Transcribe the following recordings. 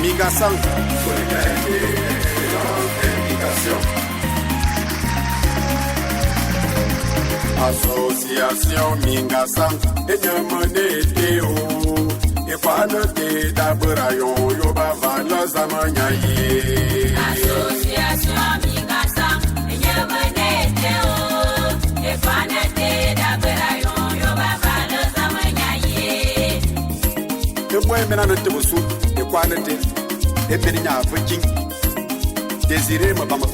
Mingasang. Association Mingasang, Enyamone Teo, Equanote Daburayon, Yoba Valo Zamanyaye. Association Mingasang, Enyamone Teo, Equanote Daburayon, Yoba Valo Zamanyaye. The boy Menanote was soon, Equanote, Epidina Virgin, Desiree Mabama,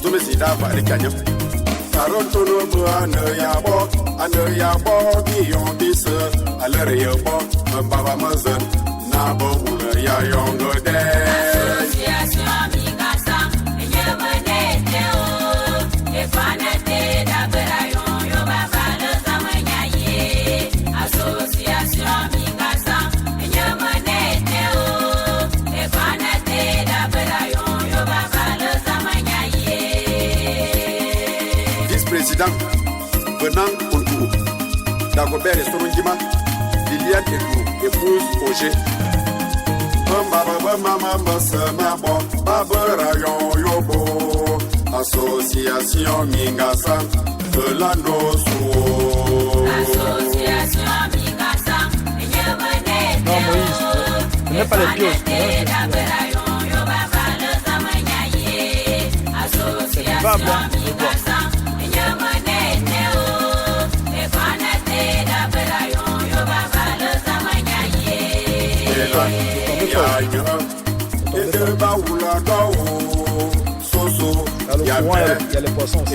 Domesida Valicania. Tarotono ane yabo giyon bis alere yabo mbaba mazen na bo ule ya yongo de. Association Mingasang, Enyamone Teo, Equanote Daburayon, Yoba Valo Zamanyaye. Association Mingasang, Enyamone Teo, Equanote Daburayon, Yoba Valo Zamanyaye. Vice-président Venant Kontourou, Dagobert et Sorongima, Liliane Edou, épouse Auger. Association Mingasang de la Nosso. Association Mingasang, Enyamone Teo. Non, Moïse, tu n'as pas les pièces. Dans le courant, il y a les poissons aussi.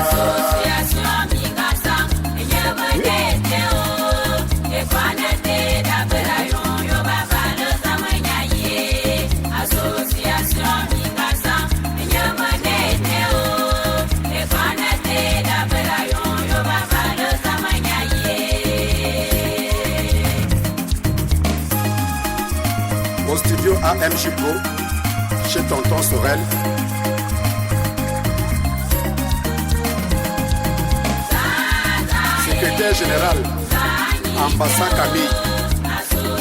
Association Mingasang, Enyamone Teo, Equanote Daburayon, Yoba Valo Zamanyaye. Association Mingasang, Enyamone Teo, Equanote Daburayon, Yoba Valo Zamanyaye. Au studio AMJ Pro, chez Tonton Sorel. Secrétaire général, Ambassade Camille.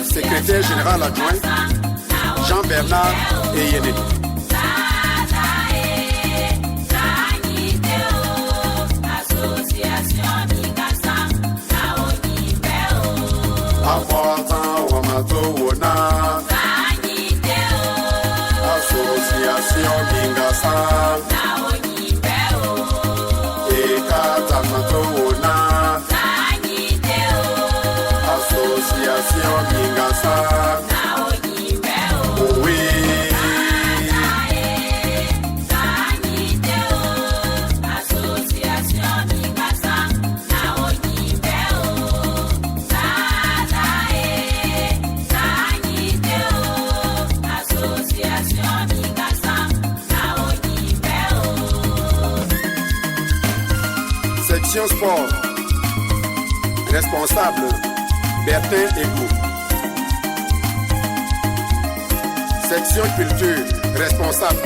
Secrétaire général adjoint, Jean-Bernard Eyene. Important Wamato Wona. Association Mingasang, Ekatamato Wona. Association Mingasang, oui. Section sport, responsable Bertin Egou. Section culture, responsable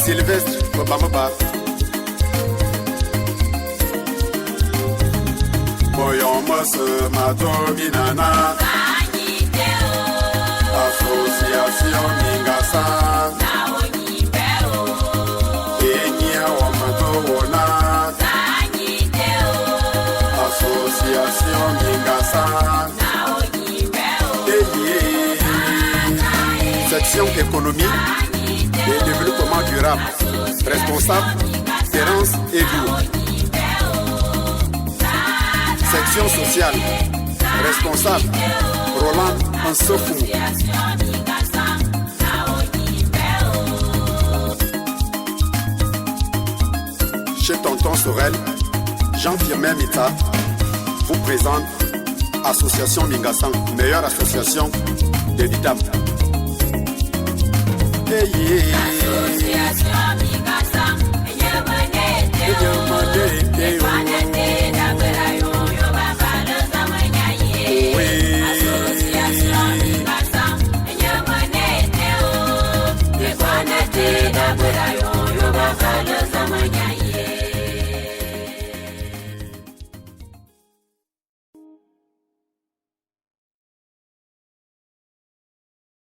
Sylvestre Obamaba. Boyon Mosse Matominana. Association Mingasang, Enya Wamato Wona. Association Mingasang, section économie et développement durable, responsable Terence Egou. Section sociale, responsable Roland Ansofou. Chez Tonton Sorel, Jean-Firmin Mita vous présente Association Mingasang, meilleure association de l'IDAM. Association Mingasang, Enyamone Teo, Equanote Daburayon.